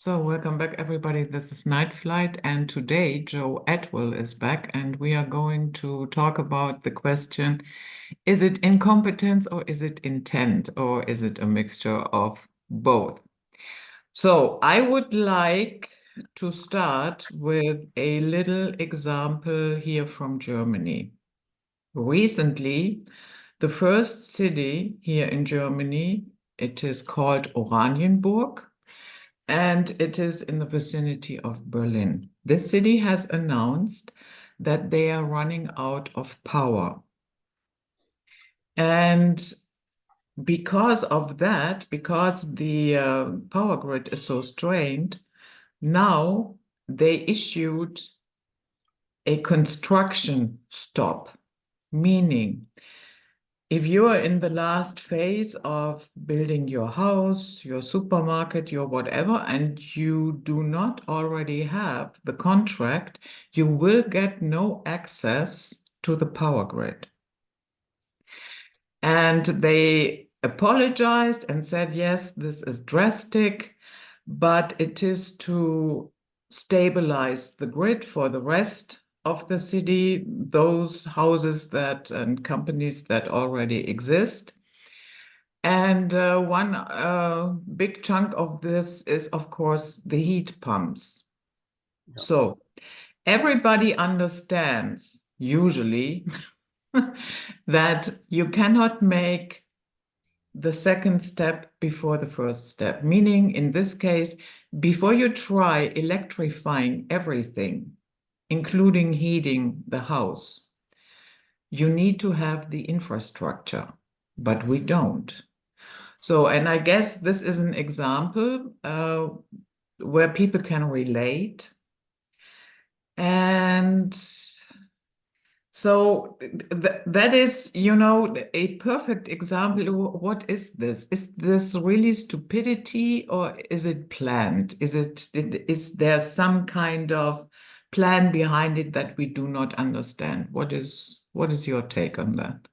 So welcome back, everybody. This is Night Flight, and today Joe Atwill is back, and we are going to talk about the question, is it incompetence or is it intent, or is it a mixture of both? So I would like to start with a little example here from Germany. Recently, the first city here in Germany, it is called Oranienburg, and it is in the vicinity of Berlin. This city has announced that they are running out of power. And because of that, because the power grid is so strained, now they issued a construction stop, meaning if you are in the last phase of building your house, your supermarket, your whatever, and you do not already have the contract, you will get no access to the power grid. And they apologized and said, yes, this is drastic, but it is to stabilize the grid for the rest of the city, those houses that and companies that already exist. And one big chunk of this is, of course, the heat pumps. Yeah. So everybody understands usually that you cannot make the second step before the first step, meaning in this case, before you try electrifying everything, including heating the house, you need to have the infrastructure, but we don't. So, and I guess this is an example where people can relate. And so that is, a perfect example. What is this? Is this really stupidity or is it planned? Is there some kind of plan behind it that we do not understand? What is your take on that?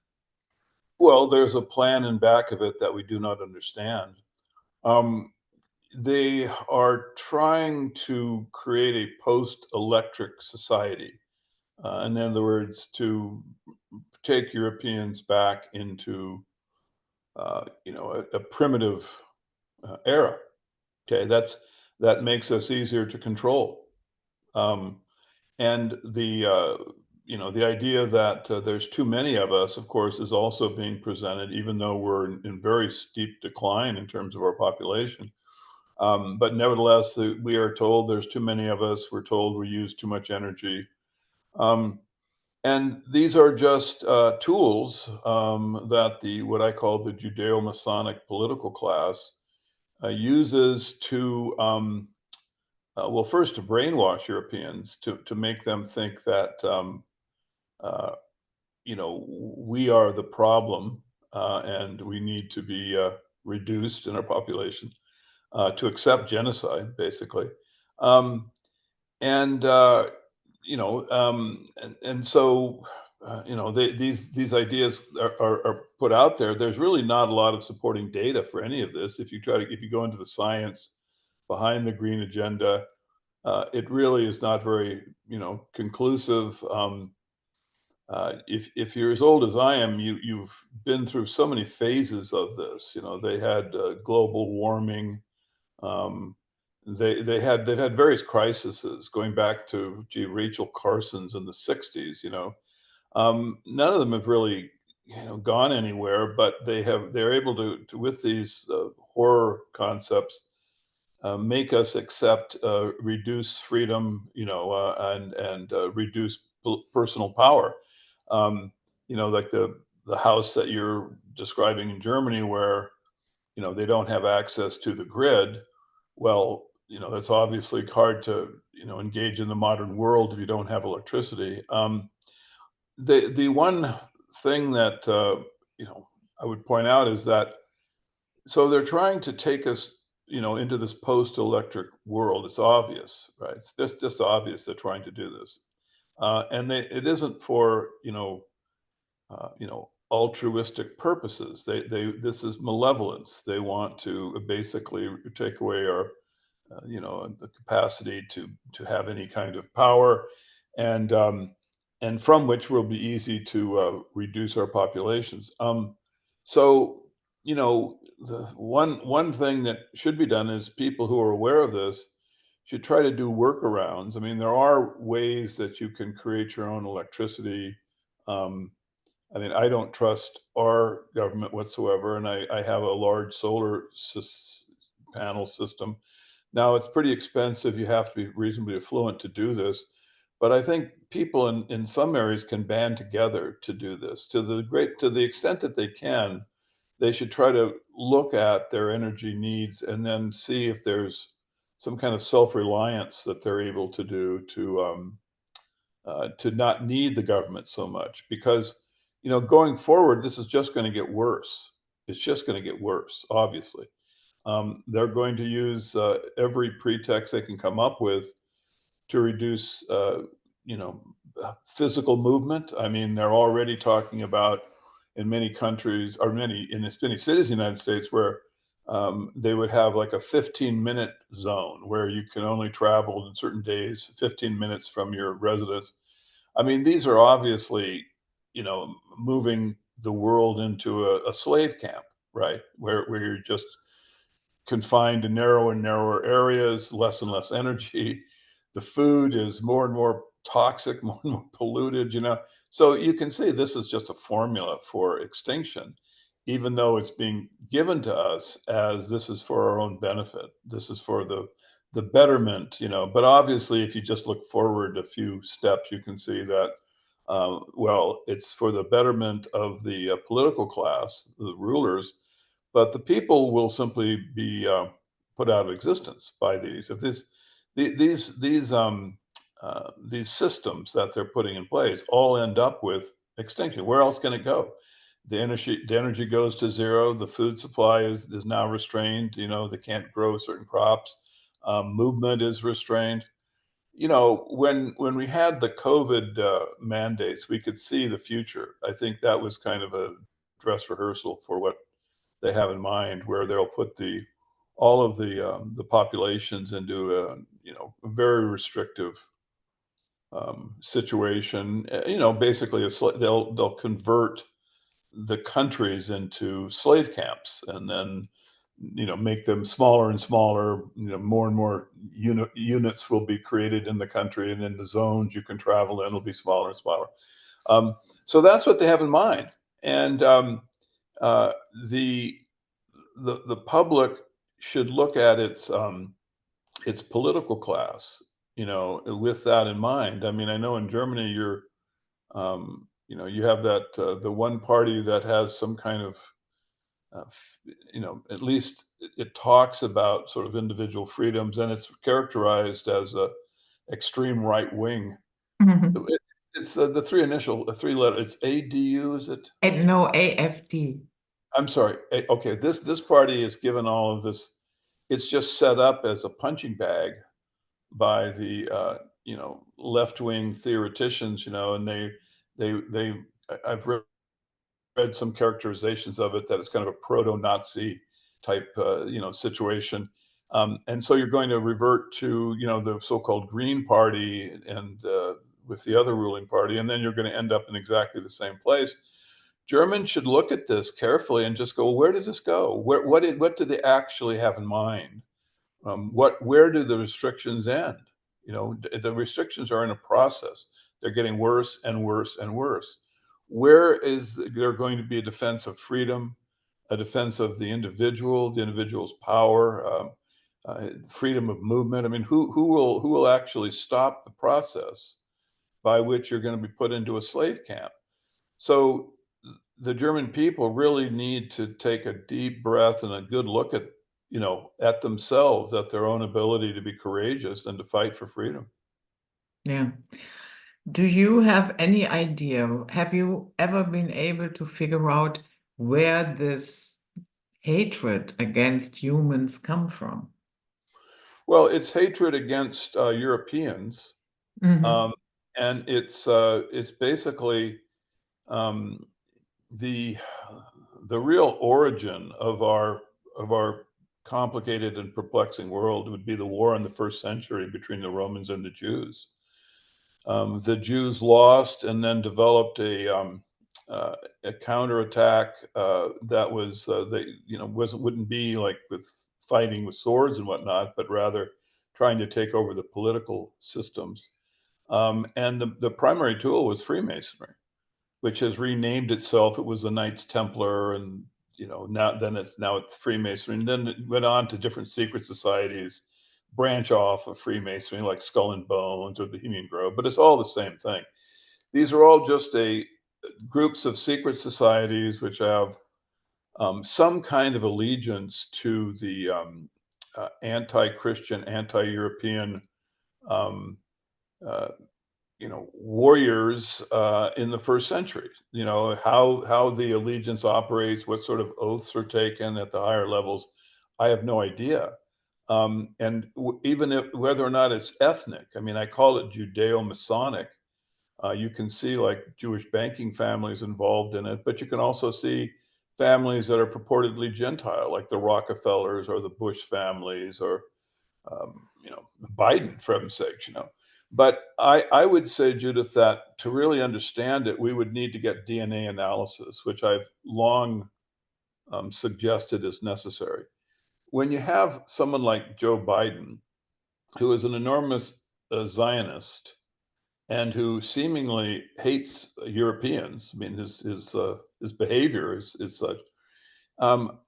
Well, there's a plan in back of it that we do not understand. They are trying to create a post-electric society. In other words, to take Europeans back into, a primitive era. Okay, that makes us easier to control. And the idea that there's too many of us, of course, is also being presented, even though we're in very steep decline in terms of our population. But nevertheless, we are told there's too many of us. We're told we use too much energy. And these are just tools that what I call the Judeo-Masonic political class uses to well, first to brainwash Europeans, to make them think that uh, we are the problem, and we need to be reduced in our population, to accept genocide, basically. Um, and so these ideas are put out there. There's really not a lot of supporting data for any of this. If you go into the science behind the green agenda, it really is not very, conclusive. If you're as old as I am, you've been through so many phases of this. They had global warming. Um, they've had various crises going back to Rachel Carson's in the 60s. None of them have really gone anywhere, but they're able to with these horror concepts make us accept reduce freedom, and reduce personal power. Like the house that you're describing in Germany, where they don't have access to the grid. Well, that's obviously hard to engage in the modern world if you don't have electricity. The one thing that I would point out is that so they're trying to take us into this post-electric world. It's obvious, right? It's just obvious they're trying to do this, and it isn't for altruistic purposes. This is malevolence. They want to basically take away our the capacity to have any kind of power, and from which will be easy to reduce our populations. So the one thing that should be done is people who are aware of this should try to do workarounds. I mean, there are ways that you can create your own electricity. Um, I mean, I don't trust our government whatsoever, and I have a large solar panel system. Now, it's pretty expensive. You have to be reasonably affluent to do this. But I think people in some areas can band together to do this. To the extent that they can, they should try to look at their energy needs and then see if there's some kind of self-reliance that they're able to do to not need the government so much. Because, going forward, this is just going to get worse. It's just going to get worse, obviously. They're going to use every pretext they can come up with to reduce, you know, physical movement. I mean, they're already talking about in many countries, or in as many cities in the United States, where they would have like a 15-minute zone where you can only travel in certain days 15 minutes from your residence. I mean, these are obviously, moving the world into a slave camp, right? Where you're just confined to narrower and narrower areas, less and less energy. The food is more and more toxic, more and more polluted. So you can see this is just a formula for extinction, even though it's being given to us as this is for our own benefit. This is for the betterment. But obviously, if you just look forward a few steps, you can see that, well, it's for the betterment of the political class, the rulers, but the people will simply be put out of existence by these. If these systems that they're putting in place all end up with extinction, where else can it go? The energy goes to zero. The food supply is now restrained. They can't grow certain crops. Movement is restrained. When we had the COVID mandates, we could see the future. I think that was kind of a dress rehearsal for what they have in mind, where they'll put all of the populations into a very restrictive situation. Basically, they'll convert the countries into slave camps, and then make them smaller and smaller. More and more units will be created in the country, and in the zones you can travel in will be smaller and smaller. So that's what they have in mind, and uh, the the public should look at its political class, with that in mind. I mean, I know in Germany you have that the one party that has some kind of at least it talks about sort of individual freedoms, and it's characterized as a extreme right wing. Mhm. It's the three letter. It's ADU, is it? And no, AFD. I'm sorry. Okay, this party is given all of this. It's just set up as a punching bag by the left wing theoreticians, and they I've read some characterizations of it that it's kind of a proto-Nazi type situation. And so you're going to revert to the so-called Green Party and with the other ruling party, and then you're going to end up in exactly the same place. Germans should look at this carefully and just go, well, where does this go? What do they actually have in mind? Where do the restrictions end? The restrictions are in a process. They're getting worse and worse and worse. Where is there going to be a defense of freedom, a defense of the individual's power, freedom of movement? I mean, who will actually stop the process by which you're going to be put into a slave camp? So the German people really need to take a deep breath and a good look at themselves, at their own ability to be courageous and to fight for freedom. Yeah. Do you have any idea? Have you ever been able to figure out where this hatred against humans come from? Well, it's hatred against Europeans, Hmm. um, and it's basically um, the the real origin of our complicated and perplexing world would be the war in the first century between the Romans and the Jews. The Jews lost and then developed a counterattack that was wouldn't be like with fighting with swords and whatnot, but rather trying to take over the political systems. And the primary tool was Freemasonry, which has renamed itself. It was the Knights Templar, and now it's Freemasonry, and then it went on to different secret societies branch off of Freemasonry, like Skull and Bones or Bohemian Grove, but it's all the same thing. These are all just groups of secret societies which have some kind of allegiance to the anti-Christian, anti-European um, uh, warriors in the first century. How the allegiance operates, what sort of oaths are taken at the higher levels, I have no idea. And even if whether or not it's ethnic, I mean, I call it Judeo-Masonic. You can see like Jewish banking families involved in it, but you can also see families that are purportedly Gentile, like the Rockefellers or the Bush families, or Biden, for heaven's sakes. But I would say, Judith, that to really understand it, we would need to get DNA analysis, which I've long suggested is necessary. When you have someone like Joe Biden, who is an enormous Zionist and who seemingly hates Europeans, I mean, his behavior is such.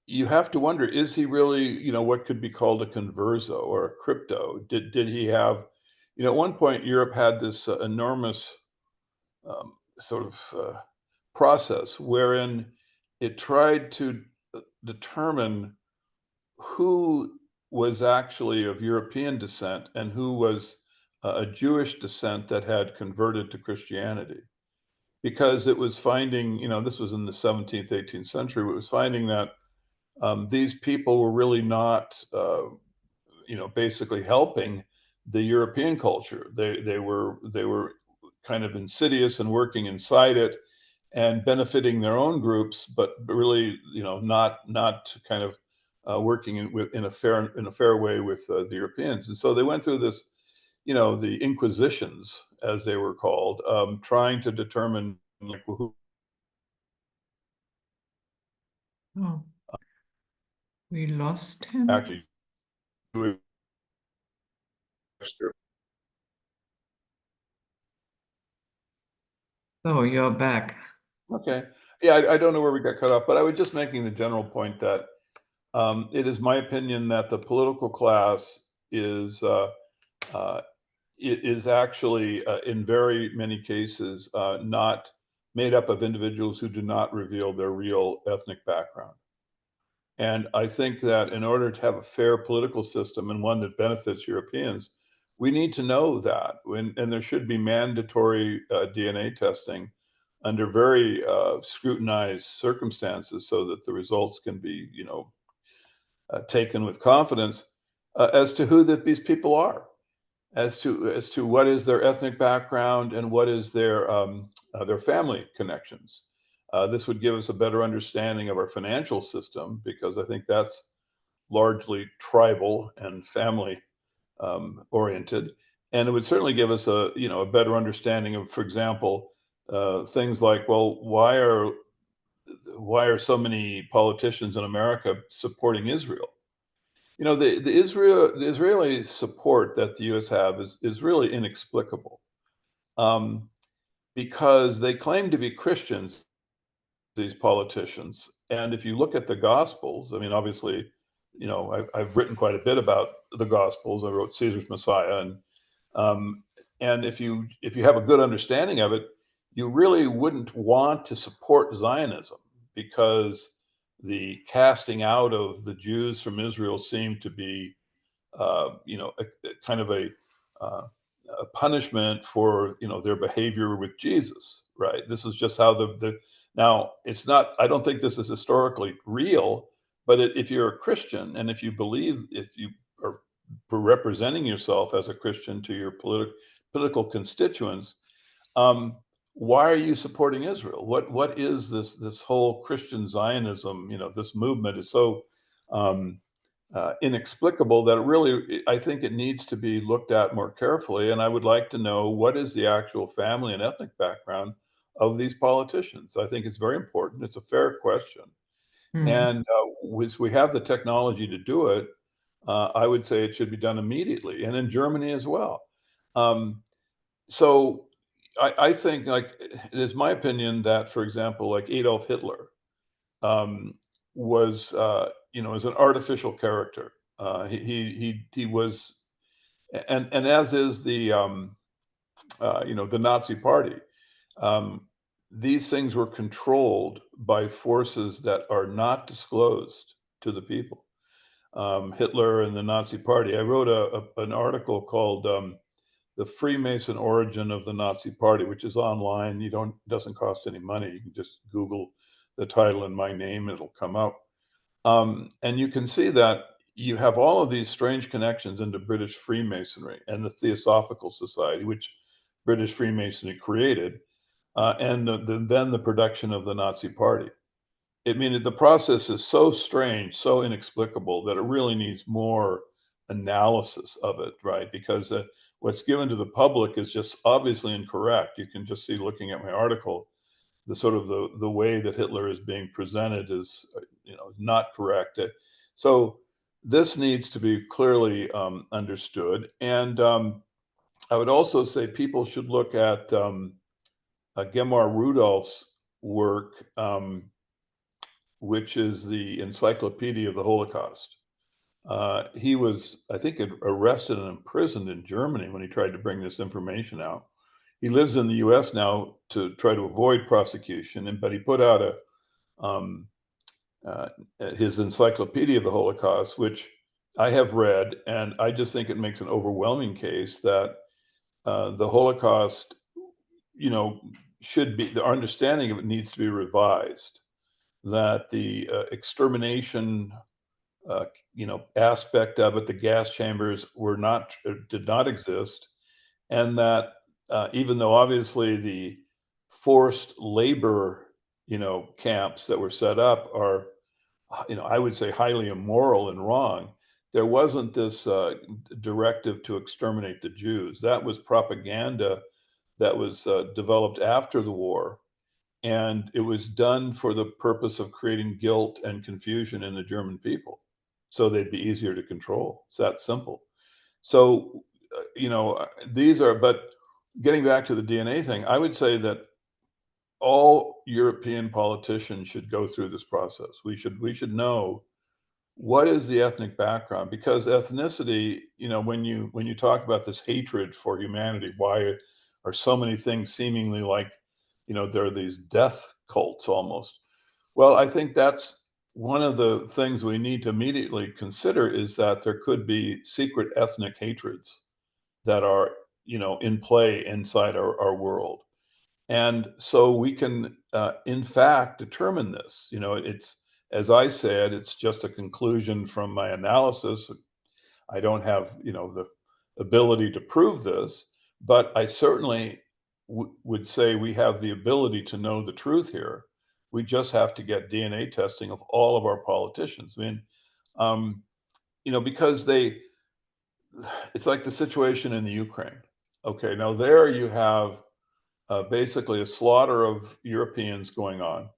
You have to wonder: is he really, what could be called a converso or a crypto? Did he have, at one point Europe had this enormous sort of process wherein it tried to determine who was actually of European descent and who was a Jewish descent that had converted to Christianity. Because it was finding, this was in the 17th, 18th century, it was finding that these people were really not, basically helping the European culture. They were kind of insidious and working inside it and benefiting their own groups, but really, not kind of working in a fair way with the Europeans. And so they went through this, the Inquisitions, as they were called, trying to determine like who. Oh, we lost him. Actually do it. So you're back. Okay. Yeah, I don't know where we got cut off, but I was just making the general point that it is my opinion that the political class is actually, in very many cases, not made up of individuals who do not reveal their real ethnic background. And I think that in order to have a fair political system and one that benefits Europeans, we need to know that. And there should be mandatory DNA testing under very scrutinized circumstances so that the results can be, taken with confidence as to who these people are, as to what is their ethnic background and what is their family connections. This would give us a better understanding of our financial system, because I think that's largely tribal and family oriented, and it would certainly give us a better understanding of, for example, things like, well, why are so many politicians in America supporting Israel? The Israeli support that the U.S. have is really inexplicable, um, because they claim to be Christians, these politicians, and if you look at the Gospels, I mean, obviously, I've written quite a bit about the Gospels. I wrote Caesar's Messiah, um, and if you have a good understanding of it, you really wouldn't want to support Zionism, because the casting out of the Jews from Israel seemed to be, a kind of uh, a punishment for their behavior with Jesus. Right? This is just how the now it's not. I don't think this is historically real, but if you're a Christian and if you are representing yourself as a Christian to your political constituents, um, why are you supporting Israel? What is this whole Christian Zionism? This movement is so um, inexplicable that it really, I think it needs to be looked at more carefully. And I would like to know what is the actual family and ethnic background of these politicians. I think it's very important. It's a fair question. Hmm. And we have the technology to do it. I would say it should be done immediately, and in Germany as well. Um, so I think, like, it is my opinion that, for example, like Adolf Hitler um, was, is an artificial character. He was, and as is the Nazi Party. Um, these things were controlled by forces that are not disclosed to the people. Hitler and the Nazi Party. I wrote an article called "The Freemason Origin of the Nazi Party," which is online. You don't doesn't cost any money. You can just Google the title and my name, and it'll come up. And you can see that you have all of these strange connections into British Freemasonry and the Theosophical Society, which British Freemasonry created, and then the production of the Nazi Party. I mean, the process is so strange, so inexplicable that it really needs more analysis of it, right? Because what's given to the public is just obviously incorrect. You can just see, looking at my article, the sort of the way that Hitler is being presented is, not correct. So this needs to be clearly understood. And I would also say people should look at Gemar Rudolph's work, which is the Encyclopedia of the Holocaust. He was, I think, arrested and imprisoned in Germany when he tried to bring this information out. He lives in the U.S. now to try to avoid prosecution, but he put out um, uh, his Encyclopedia of the Holocaust, which I have read, and I just think it makes an overwhelming case that the Holocaust, you know, should be, our understanding of it needs to be revised. That the extermination, aspect of it, the gas chambers did not exist, and that even though obviously the forced labor, camps that were set up are, I would say highly immoral and wrong. There wasn't this directive to exterminate the Jews. That was propaganda that was developed after the war, and it was done for the purpose of creating guilt and confusion in the German people, so they'd be easier to control. It's that simple. So, these are, but getting back to the DNA thing, I would say that all European politicians should go through this process. We should know what is the ethnic background, because ethnicity, when you talk about this hatred for humanity, why are so many things seemingly like, there are these death cults almost? Well, I think that's one of the things we need to immediately consider, is that there could be secret ethnic hatreds that are, in play inside our world. And so we can, in fact, determine this. It's, as I said, it's just a conclusion from my analysis. I don't have, the ability to prove this, but I certainly would say we have the ability to know the truth here. We just have to get DNA testing of all of our politicians. I mean, um, because it's like the situation in the Ukraine. Okay, now there you have basically a slaughter of Europeans going on.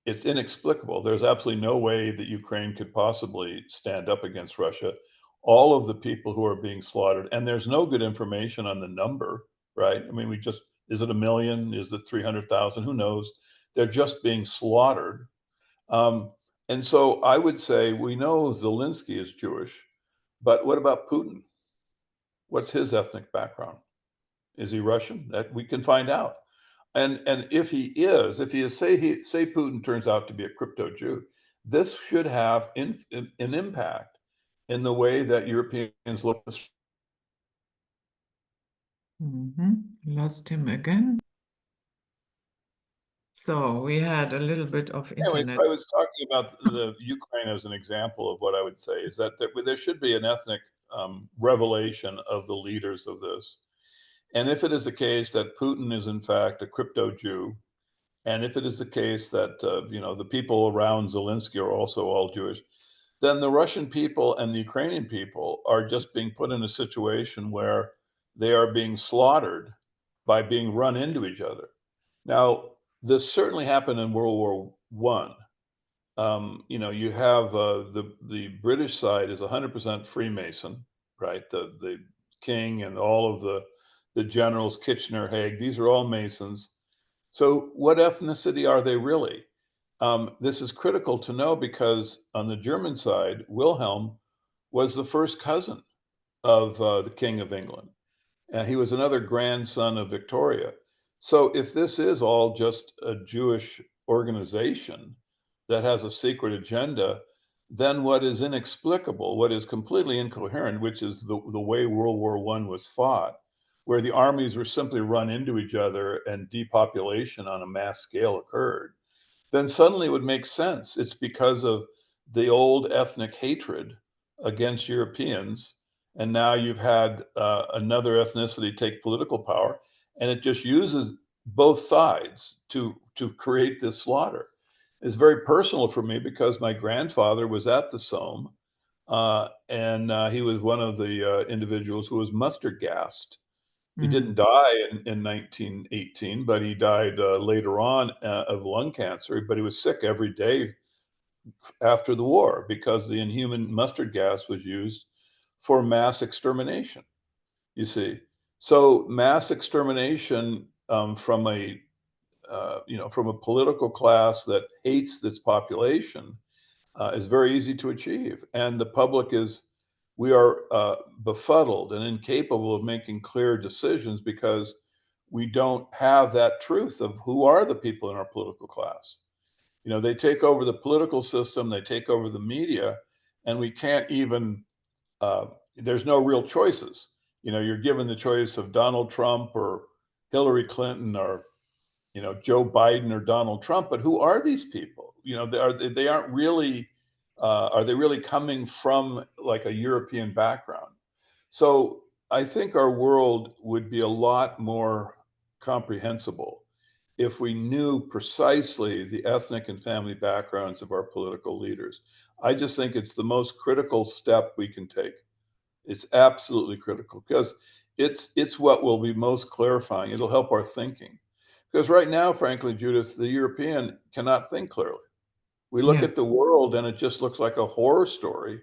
It's inexplicable. There's absolutely no way that Ukraine could possibly stand up against Russia. All of the people who are being slaughtered, and there's no good information on the number, right? I mean, is it a million? Is it 300,000? Who knows? They're just being slaughtered. Um, and so I would say we know Zelensky is Jewish, but what about Putin? What's his ethnic background? Is he Russian? That we can find out. And if he is, say Putin turns out to be a crypto Jew, this should have an impact in the way that Europeans look. Lost him again. So we had a little bit of Anyway, so internet. I was talking about the Ukraine as an example of what I would say is that there should be an ethnic revelation of the leaders of this. And if it is the case that Putin is in fact a crypto Jew, and if it is the case that the people around Zelensky are also all Jewish, then the Russian people and the Ukrainian people are just being put in a situation where they are being slaughtered by being run into each other. Now, this certainly happened in World War One. You have the British side is 100% Freemason, right? The king and all of the generals, Kitchener, Haig, these are all Masons. So, what ethnicity are they really? This is critical to know because on the German side, Wilhelm was the first cousin of the King of England. He was another grandson of Victoria. So if this is all just a Jewish organization that has a secret agenda, then what is inexplicable, what is completely incoherent, which is the way World War One was fought, where the armies were simply run into each other and depopulation on a mass scale occurred, then suddenly it would make sense. It's because of the old ethnic hatred against Europeans. And now you've had another ethnicity take political power, and it just uses both sides to create this slaughter. It's very personal for me because my grandfather was at the Somme, and he was one of the individuals who was mustard gassed. He didn't die in 1918, but he died later on of lung cancer. But he was sick every day after the war because the inhuman mustard gas was used for mass extermination. You see, so mass extermination from a political class that hates this population is very easy to achieve, and the public is we are befuddled and incapable of making clear decisions because we don't have that truth of who are the people in our political class. They take over the political system, they take over the media, and we can't even there's no real choices. You're given the choice of Donald Trump or Hillary Clinton or Joe Biden or Donald Trump, but who are these people? They aren't really. Are they really coming from like a European background? So I think our world would be a lot more comprehensible if we knew precisely the ethnic and family backgrounds of our political leaders. I just think it's the most critical step we can take. It's absolutely critical because it's what will be most clarifying. It'll help our thinking. Because right now, frankly, Judith, the European cannot think clearly. We look Yeah. at the world and it just looks like a horror story.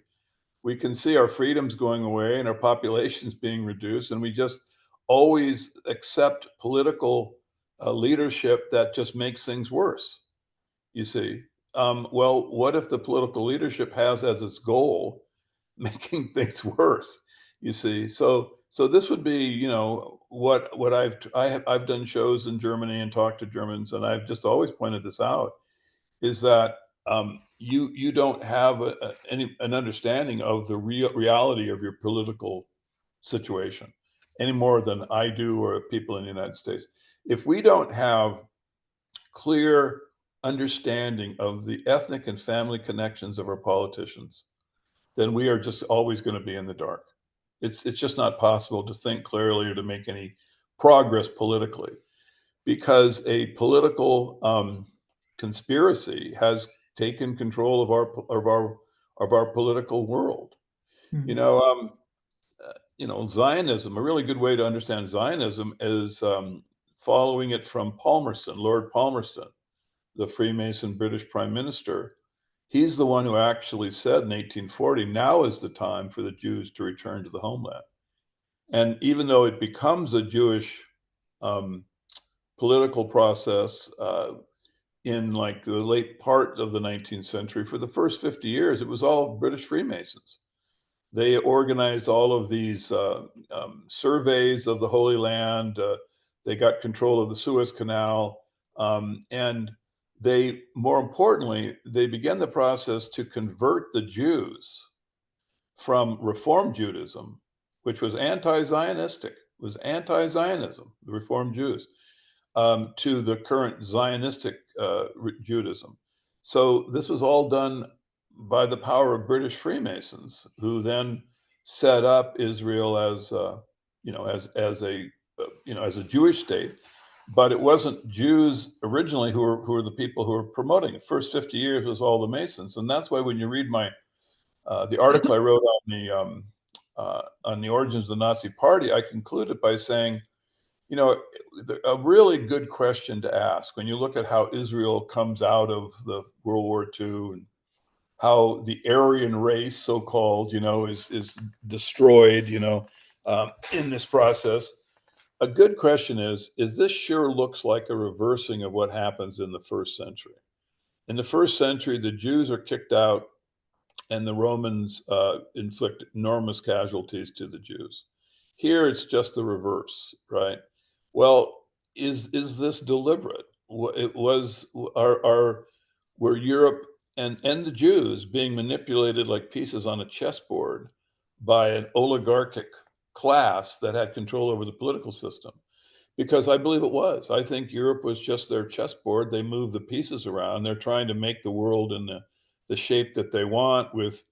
We can see our freedoms going away and our populations being reduced, and we just always accept political leadership that just makes things worse. You see, well, what if the political leadership has as its goal making things worse? You see, so this would be, what I've done shows in Germany and talked to Germans, and I've just always pointed this out is that you don't have an understanding of the reality of your political situation any more than I do or people in the United States. If we don't have clear understanding of the ethnic and family connections of our politicians, then we are just always going to be in the dark. It's just not possible to think clearly or to make any progress politically because a political conspiracy has taken control of our political world. You Mhm. know, um, Zionism. A really good way to understand Zionism is following it from Palmerston, Lord Palmerston, the Freemason British Prime Minister. He's the one who actually said in 1840, now is the time for the Jews to return to the homeland. And even though it becomes a Jewish um, political process in like the late part of the 19th century, for the first 50 years, it was all British Freemasons. They organized all of these surveys of the Holy Land. They got control of the Suez Canal. And more importantly, they began the process to convert the Jews from Reform Judaism, which was anti-Zionistic, was anti-Zionism, the Reform Jews, to the current Zionistic Judaism. So this was all done by the power of British Freemasons, who then set up Israel as as a Jewish state. But it wasn't Jews originally who were the people who were promoting it. First 50 years was all the Masons, and that's why when you read my The article I wrote on the origins of the Nazi Party, I concluded by saying, you know, a really good question to ask when you look at how Israel comes out of the World War II and how the Aryan race, so-called, you know, is destroyed, you know, in this process. A good question is this sure looks like a reversing of what happens in the first century. In the first century, the Jews are kicked out and the Romans inflict enormous casualties to the Jews. Here, it's just the reverse, right? Well, is this deliberate? It was were Europe and the Jews being manipulated like pieces on a chessboard by an oligarchic class that had control over the political system? Because I believe it was. I think Europe was just their chessboard. They move the pieces around. They're trying to make the world in the shape that they want, with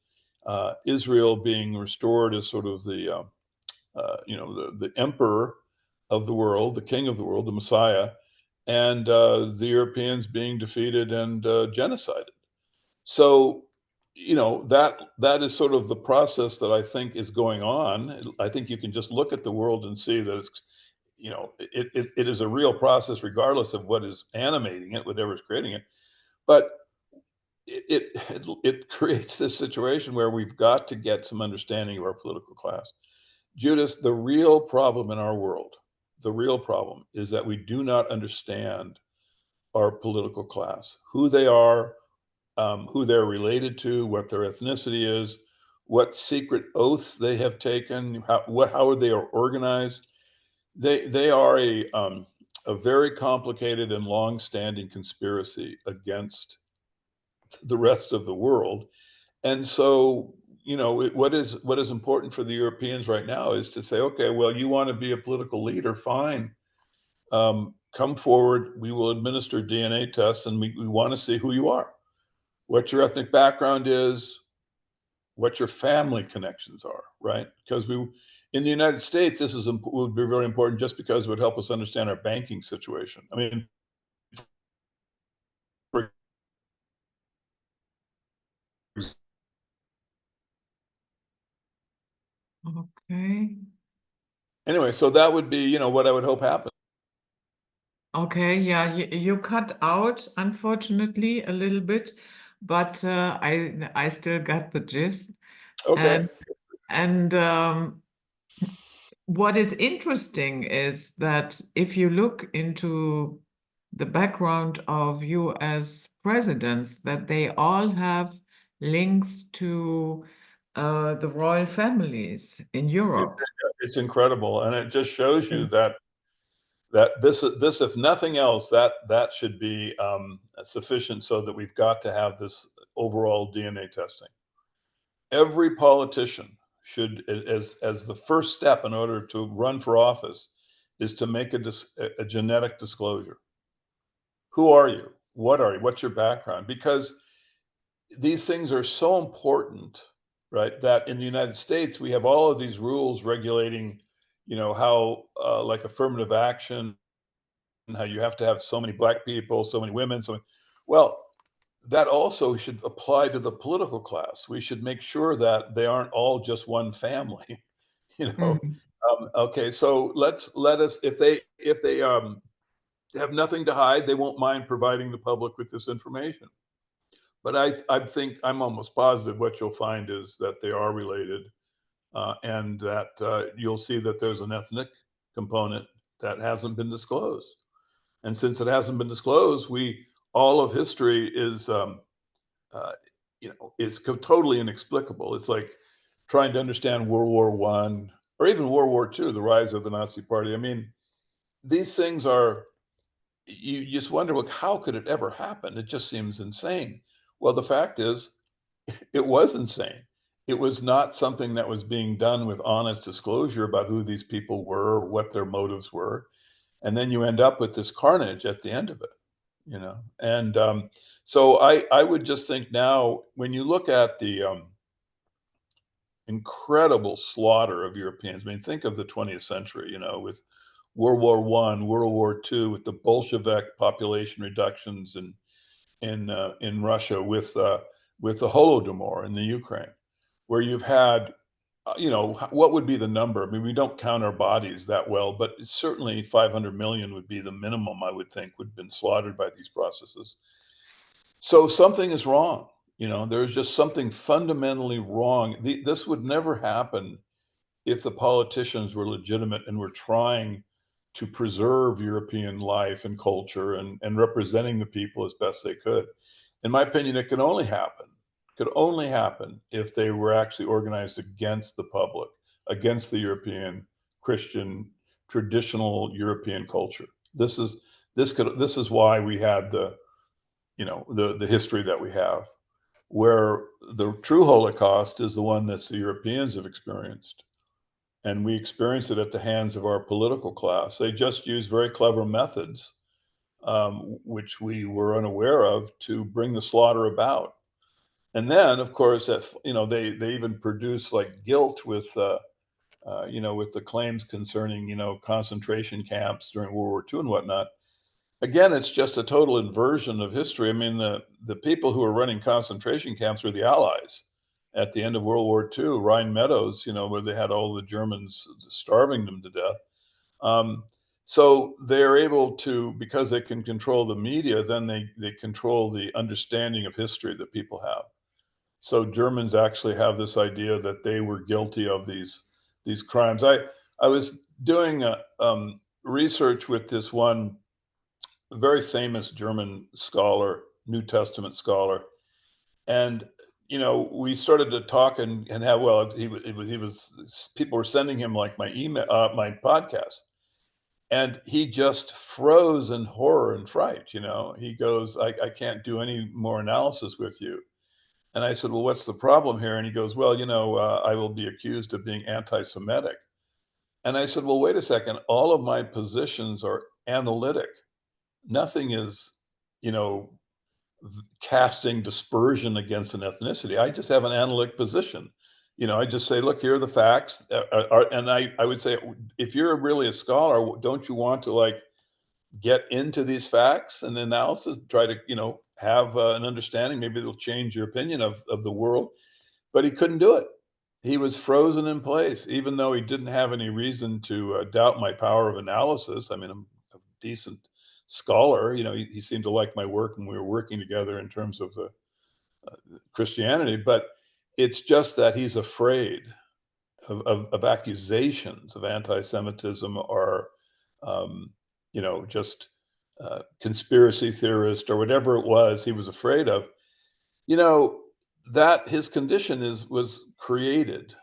Israel being restored as sort of the emperor of the world, the king of the world, the Messiah, and the Europeans being defeated and genocided. So, you know, that is sort of the process that I think is going on. I think you can just look at the world and see that it's, you know, it is a real process, regardless of what is animating it, whatever is creating it. But it creates this situation where we've got to get some understanding of our political class. Judas, the real problem in our world, the real problem is that we do not understand our political class, who they are, who they're related to, what their ethnicity is, what secret oaths they have taken, how they are organized. They are a very complicated and long-standing conspiracy against the rest of the world. And so, you know, what is important for the Europeans right now is to say, okay, well, you want to be a political leader, fine. Come forward. We will administer DNA tests, and we want to see who you are, what your ethnic background is, what your family connections are, right? Because in the United States, this would be very important just because it would help us understand our banking situation. I mean, for Okay. anyway, so that would be, you know, what I would hope happens. Okay, yeah, you cut out, unfortunately, a little bit, but I still got the gist. Okay. And what is interesting is that if you look into the background of US presidents, that they all have links to the royal families in It's Europe. it's incredible, and it just shows you Mm. that this, if nothing else, that should be sufficient, so that we've got to have this overall DNA testing. Every politician should, as the first step in order to run for office, is to make a genetic disclosure. Who are you? What are you? What's your background? Because these things are so important, right? That in the United States, we have all of these rules regulating, you know, how like affirmative action, and how you have to have so many black people, so many women, so many, well, that also should apply to the political class. We should make sure that they aren't all just one family, you know. Mm. Okay, so let us, if they have nothing to hide, they won't mind providing the public with this information. But I think I'm almost positive what you'll find is that they are related, and that you'll see that there's an ethnic component that hasn't been disclosed. And since it hasn't been disclosed, all of history is, uh, it's totally inexplicable. It's like trying to understand World War One or even World War II, the rise of the Nazi Party. I mean, these things are, you just wonder, well, how could it ever happen? It just seems insane. Well, the fact is, it was insane. It was not something that was being done with honest disclosure about who these people were, or what their motives were. And then you end up with this carnage at the end of it, you know. And so I would just think now, when you look at the incredible slaughter of Europeans, I mean, think of the 20th century, you know, with World War One, World War II, with the Bolshevik population reductions in Russia, with the Holodomor in the Ukraine. where you've had, what would be the number? I mean, we don't count our bodies that well, but certainly 500 million would be the minimum, I would think, would have been slaughtered by these processes. So something is wrong. There's just something fundamentally wrong. This would never happen if the politicians were legitimate and were trying to preserve European life and culture and representing the people as best they could. In my opinion, it could only happen if they were actually organized against the public, against the European Christian traditional European culture. This is why we had the history that we have, where the true Holocaust is the one that the Europeans have experienced. And we experienced it at the hands of our political class. They just used very clever methods, which we were unaware of, to bring the slaughter about. And then, of course, they even produce like guilt with the claims concerning concentration camps during World War II and whatnot. Again, it's just a total inversion of history. I mean, the people who were running concentration camps were the Allies at the end of World War II. Rhine Meadows, where they had all the Germans starving them to death. So they're able to, because they can control the media, then they control the understanding of history that people have. So Germans actually have this idea that they were guilty of these crimes. I was doing research with this one very famous German scholar, New Testament scholar, and we started to talk and have, well, he was people were sending him like my email, my podcast, and he just froze in horror and fright. He goes, I can't do any more analysis with you. And I said, well, what's the problem here? And he goes, well, I will be accused of being anti-Semitic. And I said, well, wait a second. All of my positions are analytic. Nothing is, you know, casting dispersion against an ethnicity. I just have an analytic position. I just say, look, here are the facts. And I would say, if you're really a scholar, don't you want to like get into these facts and analysis, try to, have an understanding, maybe it'll change your opinion of the world. But he couldn't do it. He was frozen in place, even though he didn't have any reason to doubt my power of analysis. I mean, I'm a decent scholar. He seemed to like my work, and we were working together in terms of the Christianity. But it's just that he's afraid of accusations of anti-Semitism or, just conspiracy theorist or whatever it was he was afraid of. You know, that his condition was created,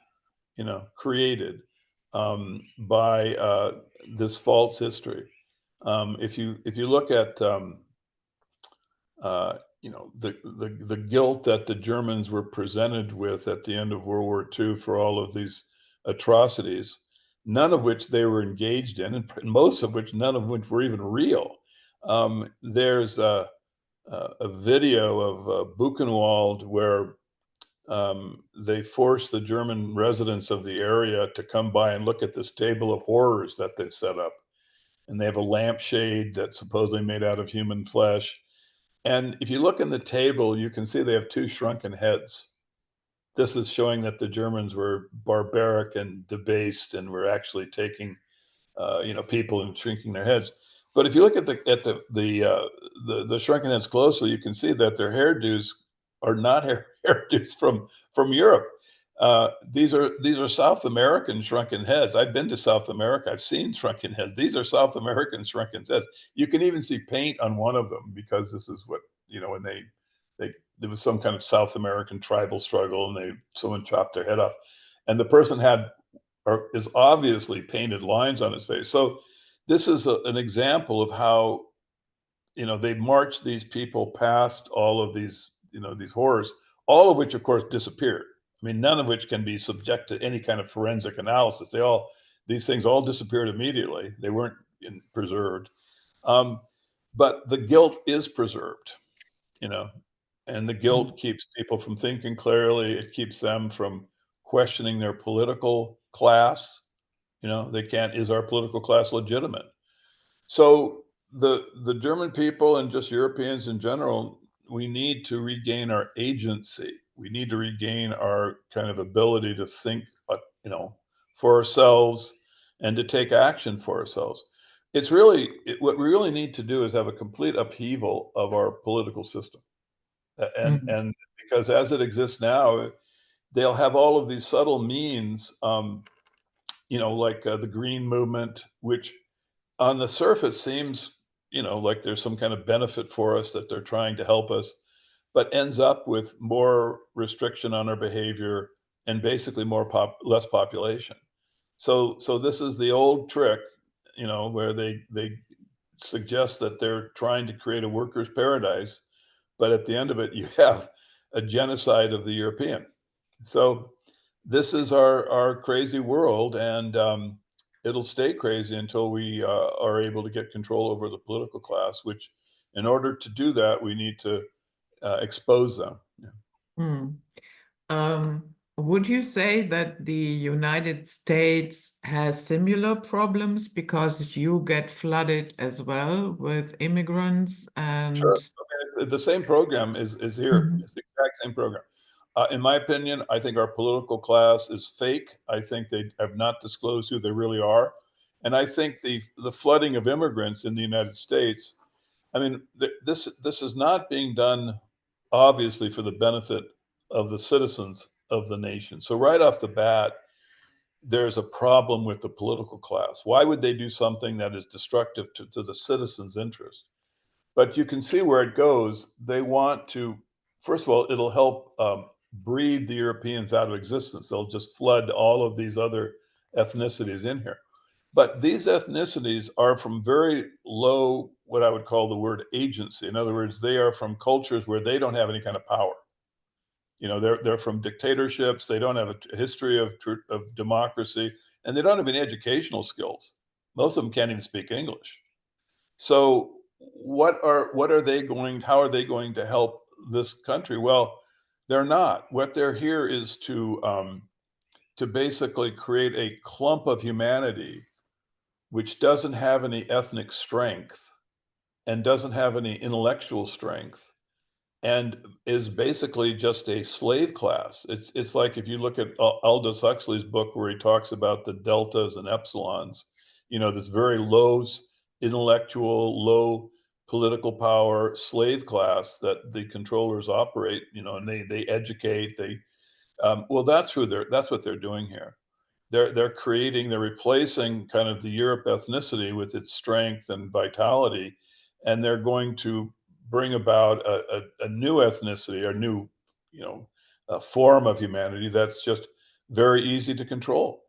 by this false history. If you look at the guilt that the Germans were presented with at the end of World War II for all of these atrocities, none of which they were engaged in, and most of which, none of which were even real. There's a video of Buchenwald where they forced the German residents of the area to come by and look at this table of horrors that they've set up. And they have a lampshade that's supposedly made out of human flesh. And if you look in the table, you can see they have two shrunken heads. This is showing that the Germans were barbaric and debased and were actually taking, people and shrinking their heads. But if you look at the shrunken heads closely, you can see that their hairdos are not hairdos from Europe. These are South American shrunken heads. I've been to South America. I've seen shrunken heads. These are South American shrunken heads. You can even see paint on one of them, because this is what, when they there was some kind of South American tribal struggle, and someone chopped their head off, and the person is obviously painted lines on his face. So this is an example of how, they marched these people past all of these, these horrors, all of which, of course, disappeared. I mean, none of which can be subject to any kind of forensic analysis. These things all disappeared immediately. They weren't preserved. But the guilt is preserved, and the guilt keeps people from thinking clearly. It keeps them from questioning their political class. They can't, is our political class legitimate? So the German people, and just Europeans in general, we need to regain our agency. We need to regain our kind of ability to think, you know, for ourselves and to take action for ourselves. It's really what we really need to do is have a complete upheaval of our political system. Mm. And because as it exists now, they'll have all of these subtle means, you know, like the green movement, which on the surface seems, you know, like there's some kind of benefit for us that they're trying to help us, but ends up with more restriction on our behavior and basically less population. So this is the old trick, you know, where they suggest that they're trying to create a workers' paradise, but at the end of it, you have a genocide of the European. So this is our crazy world, and it'll stay crazy until we are able to get control over the political class. Which, in order to do that, we need to expose them. Yeah. Mm. Would you say that the United States has similar problems because you get flooded as well with immigrants Sure. and I mean, the same program is here. Mhm. It's the exact same program. In my opinion, I think our political class is fake. I think they have not disclosed who they really are, and I think the flooding of immigrants in the United States. I mean, this is not being done obviously for the benefit of the citizens of the nation. So right off the bat, there's a problem with the political class. Why would they do something that is destructive to the citizens' interest? But you can see where it goes. They want to, first of all, it'll help breed the Europeans out of existence. They'll just flood all of these other ethnicities in here. But these ethnicities are from very low, what I would call the word agency. In other words, they are from cultures where they don't have any kind of power. You know, they're from dictatorships. They don't have a history of democracy, and they don't have any educational skills. Most of them can't even speak English. So what are they going? How are they going to help this country? Well, they're not. What they're here is to basically create a clump of humanity which doesn't have any ethnic strength and doesn't have any intellectual strength and is basically just a slave class. It's like if you look at Aldous Huxley's book where he talks about the deltas and epsilons, you know, this very low intellectual, low political power slave class that the controllers operate, you know, and they educate, well, that's what they're doing here. They're replacing kind of the Europe ethnicity with its strength and vitality, and they're going to bring about a new ethnicity, a new, you know, a form of humanity that's just very easy to control,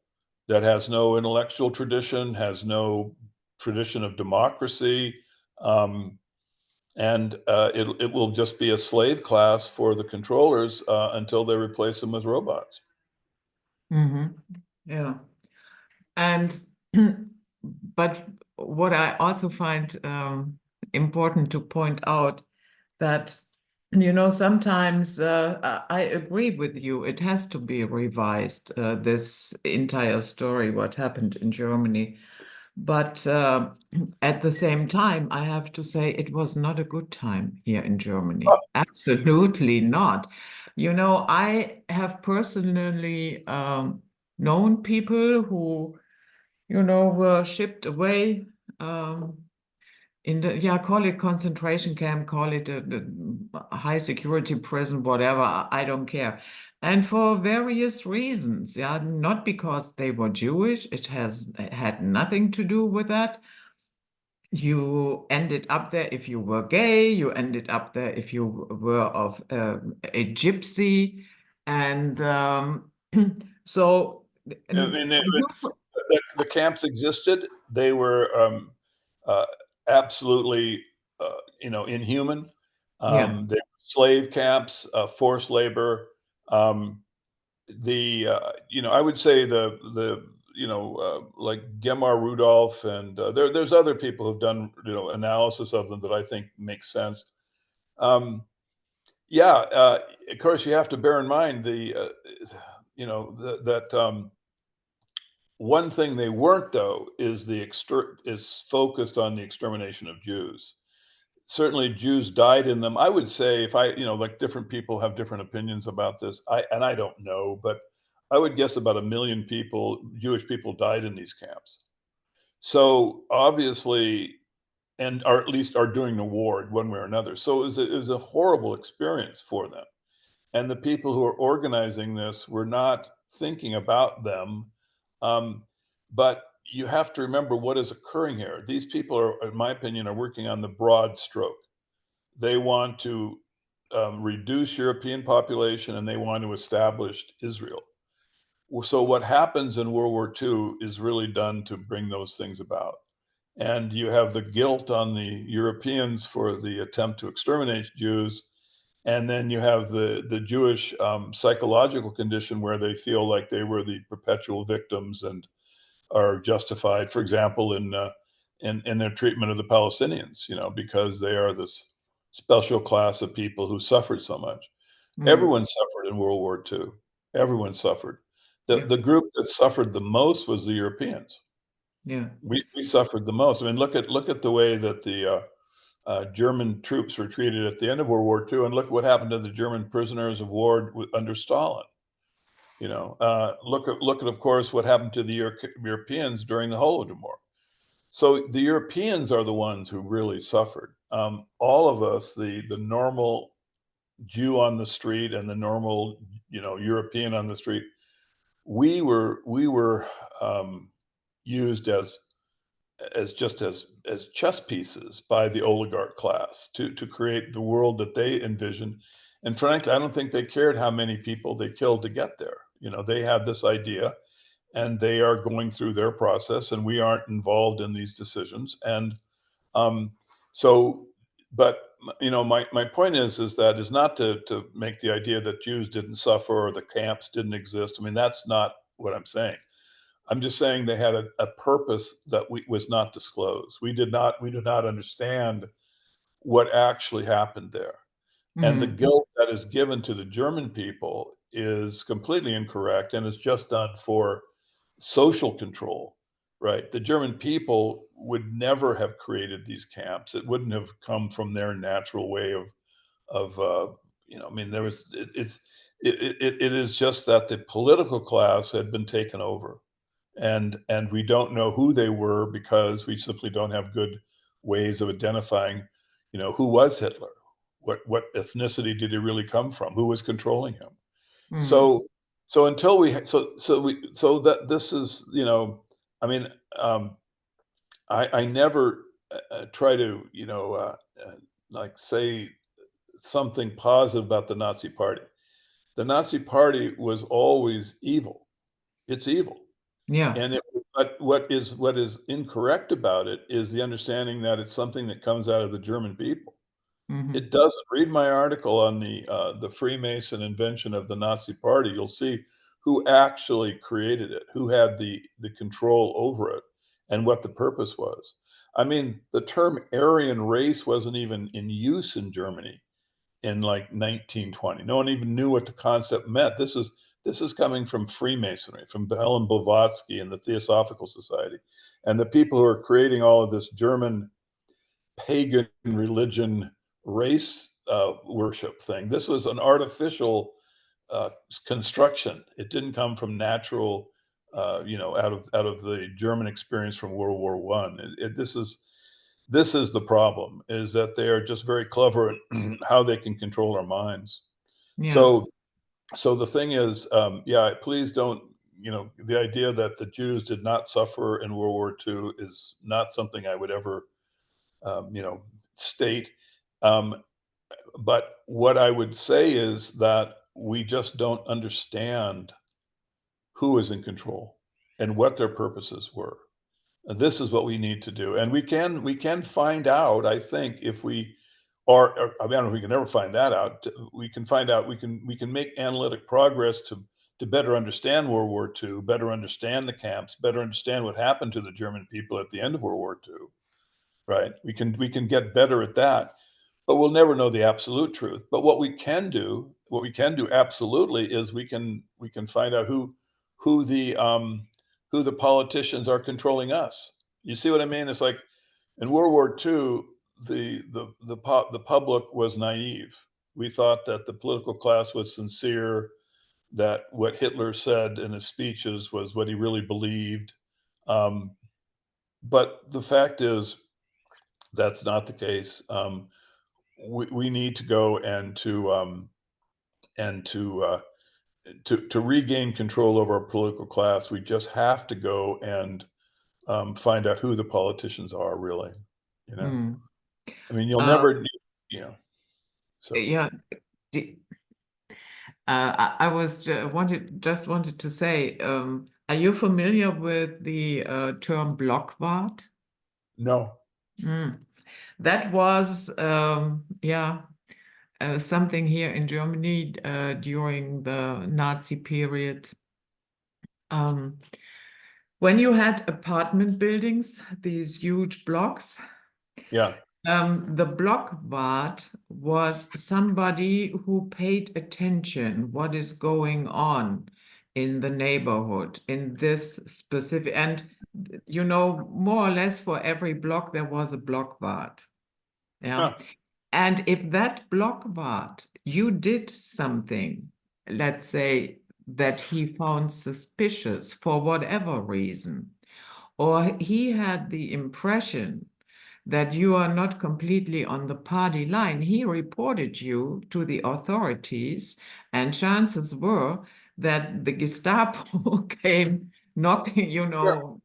that has no intellectual tradition, has no tradition of democracy, um, and it will just be a slave class for the controllers until they replace them with robots. Mhm. Yeah. And but what I also find important to point out that sometimes I agree with you. It has to be revised, this entire story, what happened in Germany. But at the same time, I have to say it was not a good time here in Germany. Absolutely not. I have personally known people who were shipped away in the, yeah, call it concentration camp, call it a high security prison, whatever, I don't care. And for various reasons, yeah, not because they were Jewish, it has had nothing to do with that. You ended up there if you were gay, you ended up there if you were of a gypsy. And so, I and mean, for you, the camps existed. They were uh, absolutely, you know, inhuman. yeah. They were slave camps, forced labor. Um, you know, I would say you know, like Gemar Rudolph, and there's other people who've done, you know, analysis of them that I think makes sense. Um, yeah, of course, you have to bear in mind you know, that one thing they weren't, though, is is focused on the extermination of Jews. certainly Jews died in them. I would say if I, like different people have different opinions about this. I don't know, but I would guess about 1 million people, Jewish people, died in these camps. So obviously, and or at least are doing the war one way or another. So it was a horrible experience for them. And the people who are organizing this were not thinking about them. Um, but you have to remember what is occurring here. These people are, in my opinion, are working on the broad stroke. They want to reduce European population and they want to establish Israel. So what happens in World War II is really done to bring those things about. And you have the guilt on the Europeans for the attempt to exterminate Jews. And then you have the Jewish psychological condition where they feel like they were the perpetual victims and are justified, for example, in their treatment of the Palestinians, because they are this special class of people who suffered so much. Mm. Everyone suffered in World War II. Everyone suffered. The Yeah. the group that suffered the most was the Europeans. Yeah. We suffered the most. I mean, look at the way that the German troops were treated at the end of World War II, and look what happened to the German prisoners of war under Stalin. Look at, of course, what happened to the Europeans during the Holodomor. So the Europeans are the ones who really suffered. All of us, the normal Jew on the street and the normal, European on the street, we were used as chess pieces by the oligarch class to create the world that they envisioned. And frankly, I don't think they cared how many people they killed to get there. They had this idea and they are going through their process and we aren't involved in these decisions. And um, so, but my point is that is not to make the idea that Jews didn't suffer or the camps didn't exist. I mean, that's not what I'm saying. I'm just saying they had a purpose that was not disclosed. We did not understand what actually happened there. And the Mm. guilt that is given to the German people is completely incorrect and is just done for social control, right? The German people would never have created these camps. It wouldn't have come from their natural way of I mean, there was it is just that the political class had been taken over, and we don't know who they were because we simply don't have good ways of identifying, who was Hitler, what ethnicity did he really come from, who was controlling him. Mm. So until we so that this is, I mean, um, I never try to, like say something positive about the Nazi Party. The Nazi Party was always evil. It's evil. Yeah. And but what is incorrect about it is the understanding that it's something that comes out of the German people. Hmm. It doesn't. Read my article on the Freemason invention of the Nazi Party. You'll see who actually created it, who had the control over it, and what the purpose was. I mean, the term Aryan race wasn't even in use in Germany in like 1920. No one even knew what the concept meant. This is coming from Freemasonry, from Helen Blavatsky and the Theosophical Society, and the people who are creating all of this German pagan religion race worship thing. This was an artificial construction. It didn't come from natural, out of the German experience from World War One. This is the problem: is that they are just very clever in how they can control our minds. Yeah. So the thing is, yeah, please don't. The idea that the Jews did not suffer in World War II is not something I would ever state. Um, but what I would say is that we just don't understand who is in control and what their purposes were. And this is what we need to do, and we can find out. I think if we or I mean, I don't know if we can ever find that out. We can find out. We can make analytic progress to better understand World War II, better understand the camps, better understand what happened to the German people at the end of World War II. Right? We can get better at that, but we'll never know the absolute truth. But what we can do absolutely is we can find out who the um politicians are controlling us. You see what I mean? It's like in World War II, the public was naive. We thought that the political class was sincere, that what Hitler said in his speeches was what he really believed. Um, but the fact is, that's not the case. We need to go and to regain control over our political class. We just have to go and find out who the politicians are, really. You know, Mm. I mean, you'll Uh, never, you know. So yeah. the- I was just wanted to say, are you familiar with the term Blockwart? no, Mm. That was, yeah, something here in Germany during the Nazi period. Um, when you had apartment buildings, these huge blocks, yeah, the Blockwart was somebody who paid attention what is going on in the neighborhood in this specific, and more or less for every block there was a Blockwart. Yeah. huh, And if that Blockwart, you did something, let's say that he found suspicious for whatever reason, or he had the impression that you are not completely on the party line, he reported you to the authorities, and chances were that the Gestapo came knocking, sure.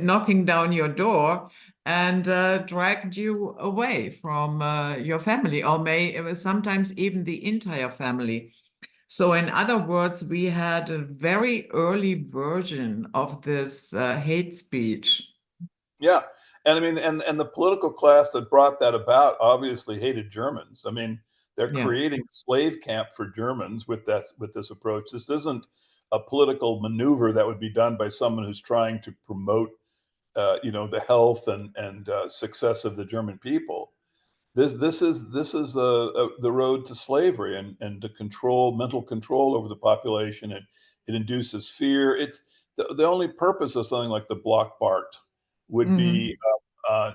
knocking down your door and dragged you away from your family, or sometimes even the entire family. So, in other words, we had a very early version of this hate speech. Yeah. And I mean, and the political class that brought that about obviously hated Germans. I mean, they're Yeah. creating a slave camp for Germans with this approach. This isn't a political maneuver that would be done by someone who's trying to promote, the health and success of the German people. This is the road to slavery and to control mental control over the population. It induces fear. It's the only purpose of something like the Blockwart would be, Mhm.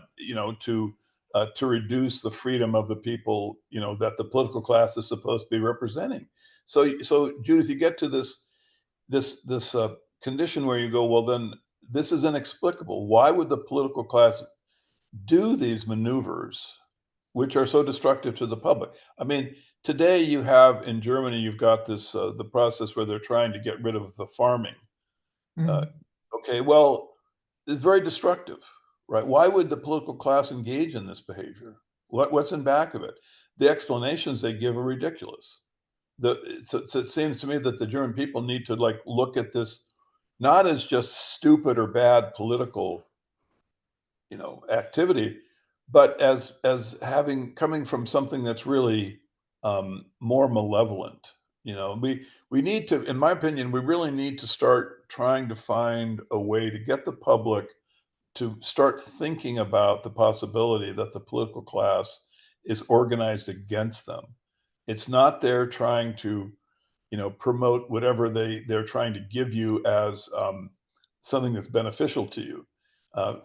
to reduce the freedom of the people, that the political class is supposed to be representing. So Judith, you get to this condition where you go, well, then this is inexplicable. Why would the political class do these maneuvers, which are so destructive to the public? I mean, today you have in Germany, you've got this the process where they're trying to get rid of the farming. Uh, Mhm. okay, well, it's very destructive, right? Why would the political class engage in this behavior? What's in back of it? The explanations they give are ridiculous. So it seems to me that the German people need to like look at this not as just stupid or bad political, activity, but as having coming from something that's really more malevolent. We need to, in my opinion, we really need to start trying to find a way to get the public to start thinking about the possibility that the political class is organized against them. It's not there trying to, promote whatever they're trying to give you as something that's beneficial to you.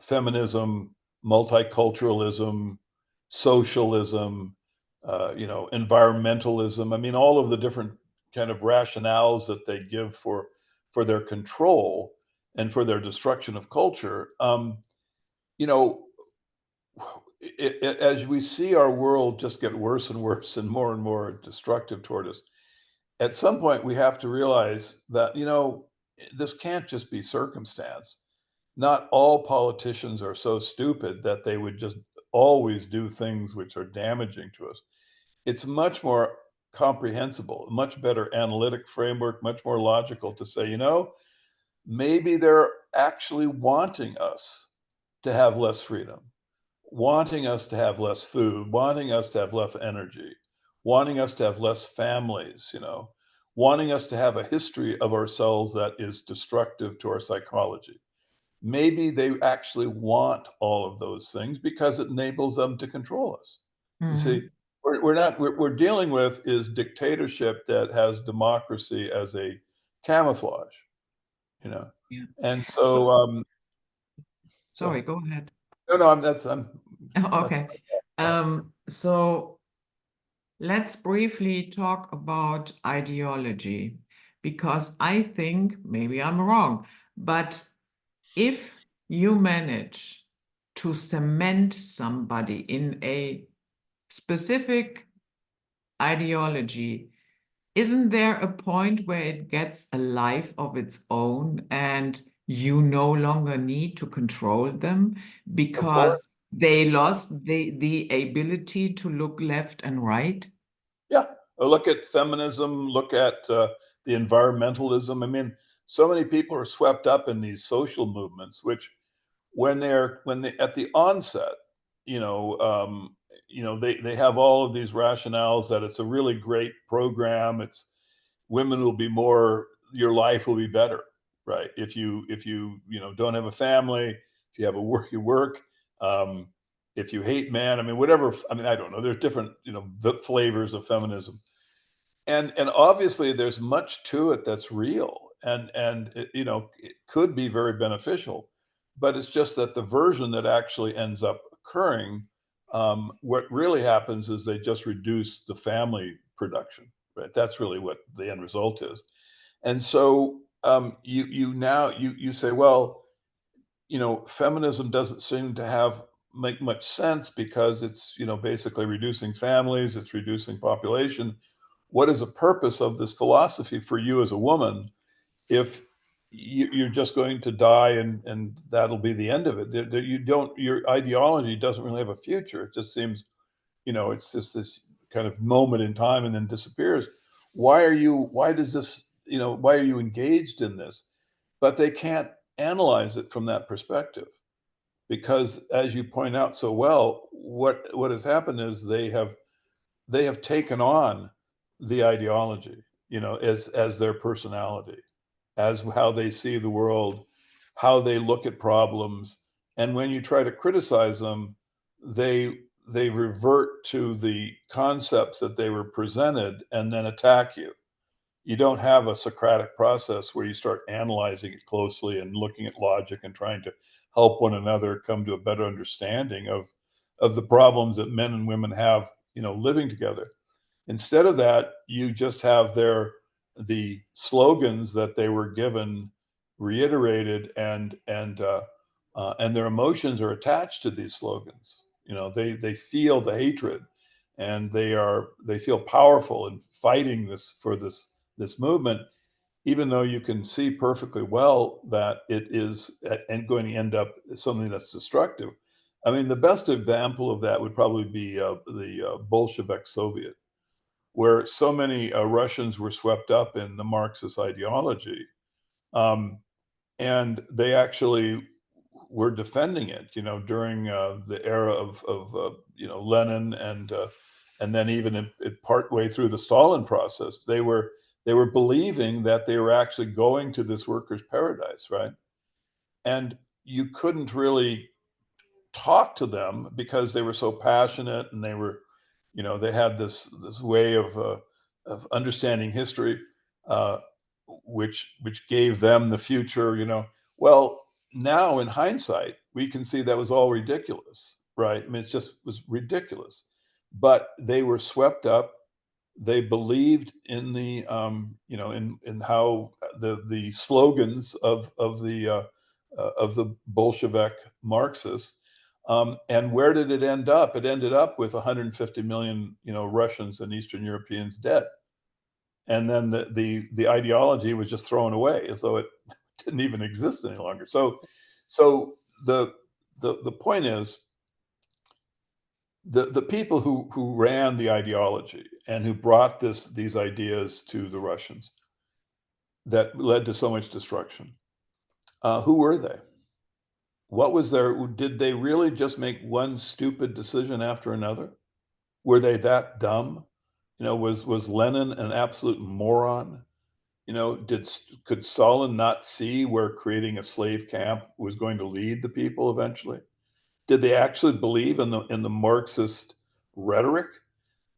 Feminism, multiculturalism, socialism, environmentalism. I mean, all of the different kind of rationales that they give for their control and for their destruction of culture. You know, as we see our world just get worse and worse and more destructive toward us, at some point we have to realize that, this can't just be circumstance. Not all politicians are so stupid that they would just always do things which are damaging to us. It's much more comprehensible, a much better analytic framework, much more logical to say, maybe they're actually wanting us to have less freedom, wanting us to have less food, wanting us to have less energy, wanting us to have less families, wanting us to have a history of ourselves that is destructive to our psychology. Maybe they actually want all of those things because it enables them to control us. You see, Mhm. we're dealing with is dictatorship that has democracy as a camouflage, you know. Yeah. And So, so, sorry, so go ahead. no, no, Oh, that's okay. So let's briefly talk about ideology, because I think, maybe I'm wrong, but if you manage to cement somebody in a specific ideology, isn't there a point where it gets a life of its own and you no longer need to control them Of course. because they lost the ability to look left and right? Yeah. Look at feminism, look at the environmentalism. I mean, so many people are swept up in these social movements, which when they at the onset, you know, they have all of these rationales that it's a really great program. It's women will be more, your life will be better, right? If you don't have a family, if you have a work, you work. Um, if you hate man, I mean, whatever. I mean, I don't know. There's different, flavors of feminism, and obviously there's much to it that's real, and it could be very beneficial, but it's just that the version that actually ends up occurring, what really happens is they just reduce the family production, right? That's really what the end result is. And so you say, well, feminism doesn't seem to have make much sense because it's, basically reducing families, it's reducing population. What is the purpose of this philosophy for you as a woman if you're just going to die and that'll be the end of it? Your ideology doesn't really have a future. It just seems, it's just this kind of moment in time and then disappears. Why does this, why are you engaged in this? But they can't analyze it from that perspective because, as you point out so well, what has happened is they have taken on the ideology, as their personality, as how they see the world, how they look at problems. And when you try to criticize them, they revert to the concepts that they were presented and then attack you. You don't have a Socratic process where you start analyzing it closely and looking at logic and trying to help one another come to a better understanding of the problems that men and women have, living together. Instead of that, you just have the slogans that they were given reiterated, and their emotions are attached to these slogans. They feel the hatred, and they feel powerful in fighting this movement, even though you can see perfectly well that it is and going to end up something that's destructive. I mean, the best example of that would probably be the Bolshevik Soviet, where so many Russians were swept up in the Marxist ideology, um, and they actually were defending it, during the era of Lenin, and then even part way through the Stalin process, they were believing that they were actually going to this workers' paradise, right? And you couldn't really talk to them because they were so passionate, and they had this way of understanding history, uh, which gave them the future. Well, now in hindsight, we can see that was all ridiculous, right? I mean, it just was ridiculous. But they were swept up. They believed in the in how the slogans of the Bolshevik Marxists. And where did it end up? It ended up with 150 million, Russians and Eastern Europeans dead. And then the ideology was just thrown away as though it didn't even exist any longer. So the point is, the people who ran the ideology and who brought these ideas to the Russians that led to so much destruction, who were they? What was did they really just make one stupid decision after another? Were they that dumb? Was Lenin an absolute moron? Could Stalin not see where creating a slave camp was going to lead the people eventually? Did they actually believe in the Marxist rhetoric?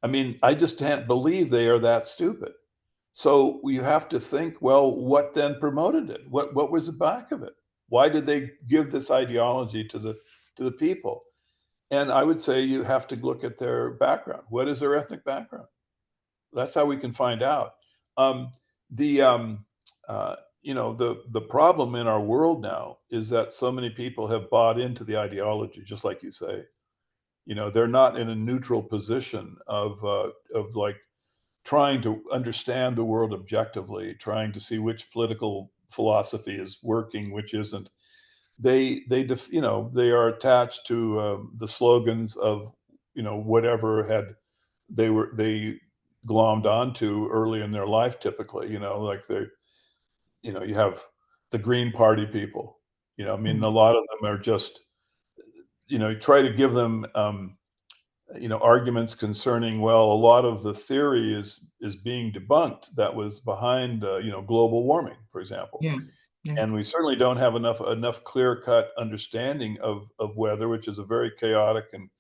I mean, I just can't believe they are that stupid. So you have to think, well, what then promoted it? What was the back of it? Why did they give this ideology to the people? And I would say you have to look at their background. What is their ethnic background? That's how we can find out. Um, the you know, the problem in our world now is that so many people have bought into the ideology, just like you say. You know, they're not in a neutral position of like trying to understand the world objectively, trying to see which political philosophy is working, which isn't. You know, they are attached to the slogans of, you know, whatever they glommed onto early in their life. Typically, you know, like you know, you have the Green Party people. You know, I mean, a Mm. lot of them are just, you know, you try to give them you know, arguments concerning, well, a lot of the theory is being debunked that was behind you know, global warming, for example. Yeah. Yeah. And we certainly don't have enough clear-cut understanding of weather, which is a very chaotic and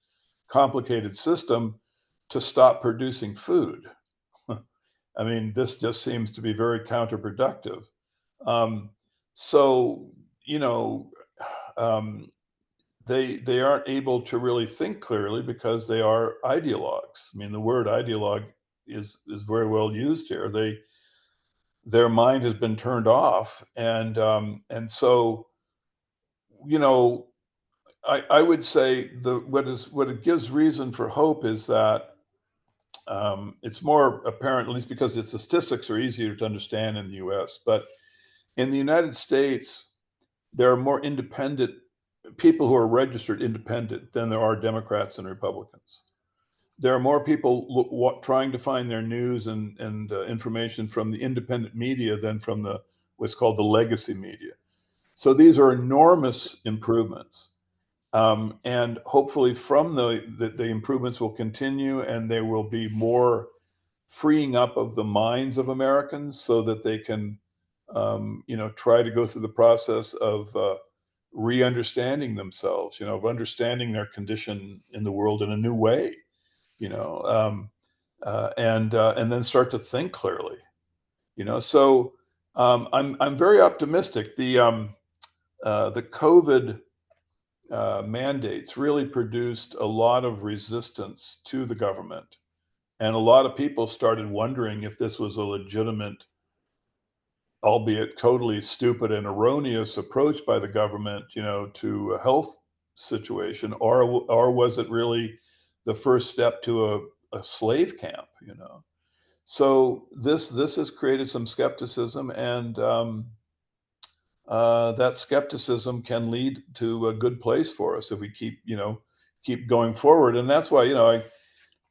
complicated system, to stop producing food. I mean, this just seems to be very counterproductive. Um, so, you know, um, they aren't able to really think clearly because they are ideologues. I mean, the word ideologue is very well used here. Their mind has been turned off, and so, you know, I would say what it gives reason for hope is that it's more apparent, at least because the statistics are easier to understand in the U.S. But in the United States, there are more independent people who are registered independent than there are Democrats and Republicans. There are more people trying to find their news and information from the independent media than from the what's called the legacy media. So these are enormous improvements. And hopefully from the improvements will continue, and there will be more freeing up of the minds of Americans so that they can, you know, try to go through the process of re-understanding themselves, you know, of understanding their condition in the world in a new way, you know, and then start to think clearly, you know. So I'm very optimistic. The COVID mandates really produced a lot of resistance to the government. And a lot of people started wondering if this was a legitimate, albeit totally stupid and erroneous approach by the government, you know, to a health situation, or was it really the first step to a slave camp, you know? So this has created some skepticism, and that skepticism can lead to a good place for us if we keep, you know, keep going forward. And that's why, you know,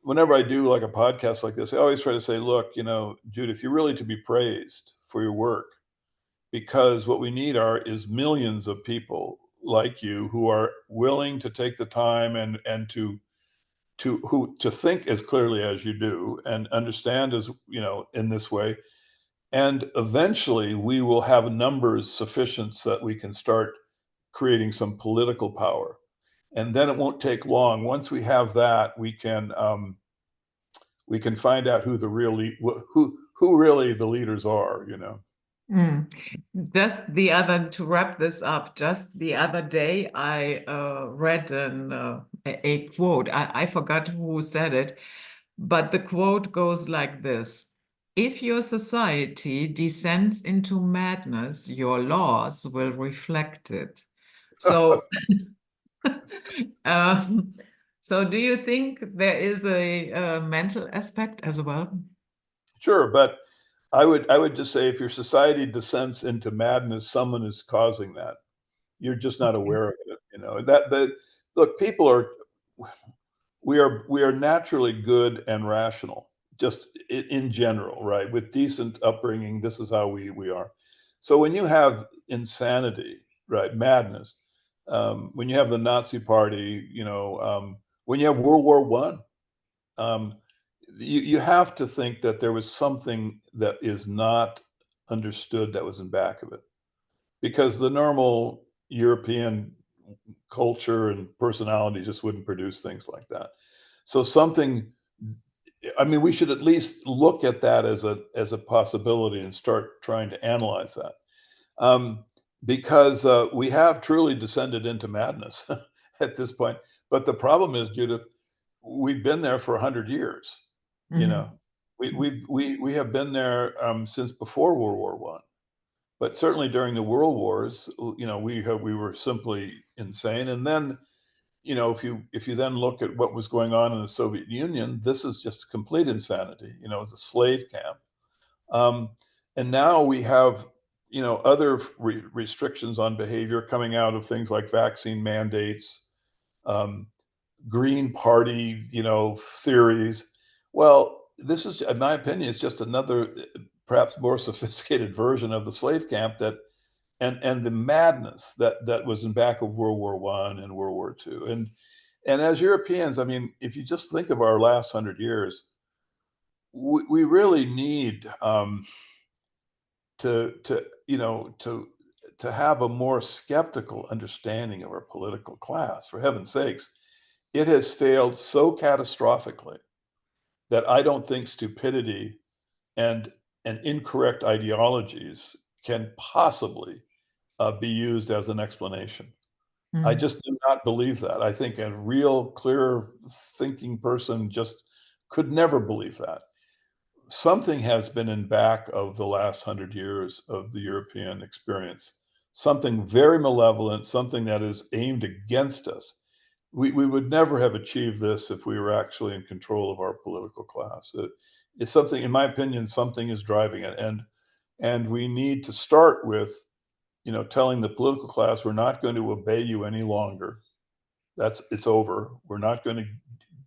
whenever I do like a podcast like this, I always try to say, look, you know, Judith, you're really to be praised for your work, because what we need is millions of people like you who are willing to take the time and to think as clearly as you do and understand, as you know, in this way. And eventually we will have numbers sufficient so that we can start creating some political power. And then it won't take long. Once we have that, we can find out who the really who really the leaders are, you know. Mm. To wrap this up, just the other day, I read a quote. I forgot who said it, but the quote goes like this: If your society descends into madness, your laws will reflect it. So, um, so do you think there is a mental aspect as well? Sure, but I would just say if your society descends into madness, someone is causing that. You're just not Okay. aware of it, you know. That look, people are we are naturally good and rational, just in general, right? With decent upbringing, this is how we are. So when you have insanity, right, madness, when you have the Nazi Party, you know, when you have World War One, um, you have to think that there was something that is not understood that was in back of it, because the normal European culture and personality just wouldn't produce things like that. So something, I mean, we should at least look at that as a possibility and start trying to analyze that. Um, because we have truly descended into madness at this point. But the problem is, Judith, we've been there for 100 years. You Mhm. know, we have been there since before World War One. But certainly during the world wars, we were simply insane. And then, if you then look at what was going on in the Soviet Union, this is just complete insanity. It's a slave camp. Um, and now we have, other restrictions on behavior coming out of things like vaccine mandates, um, Green Party, theories. Well, this is, in my opinion, it's just another, perhaps more sophisticated version of the slave camp that, and the madness that was in back of World War One and World War Two. And as Europeans, I mean, if you just think of our last 100 years, we really need to to have a more skeptical understanding of our political class. For heaven's sakes, it has failed so catastrophically that I don't think stupidity and incorrect ideologies can possibly be used as an explanation. I Mhm. just do not believe that. I think a real clear thinking person just could never believe that. Something has been in back of the last 100 years of the European experience, something very malevolent, something that is aimed against us. We would never have achieved this if we were actually in control of our political class. It's something, in my opinion, something is driving it. And we need to start with, telling the political class, we're not going to obey you any longer. It's over. We're not going to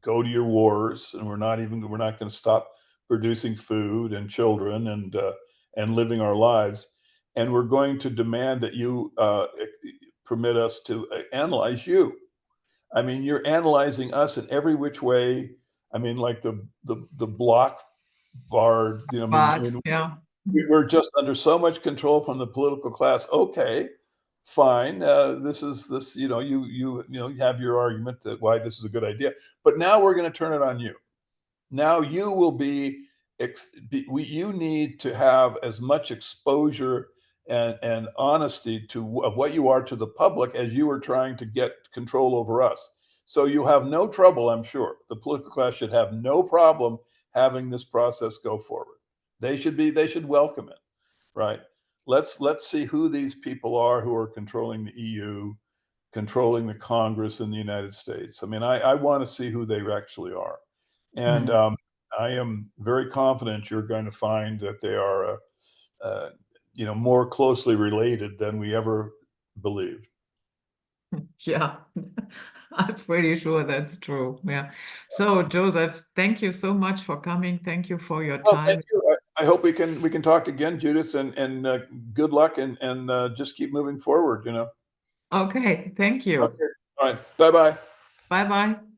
go to your wars, and we're not going to stop producing food and children and living our lives. And we're going to demand that you permit us to analyze you. I mean, you're analyzing us in every which way. I mean, like the block bar. I But mean, yeah. we're just under so much control from the political class. Okay, fine. This. You have your argument that why this is a good idea, but now we're going to turn it on you. Now you will you need to have as much exposure and honesty of what you are to the public as you are trying to get control over us. So you have no trouble, I'm sure. The political class should have no problem having this process go forward. They should welcome it, right? Let's see who these people are who are controlling the EU, controlling the Congress in the United States. I mean, I want to see who they actually are. And Mhm. I am very confident you're going to find that they are, more closely related than we ever believed. Yeah, I'm pretty sure that's true. Yeah. So, Joseph, thank you so much for coming. Thank you for your Well, thank time. you. I hope we can talk again, Judith, and good luck and just keep moving forward. Okay, thank you. Okay. All right. Bye bye. Bye bye.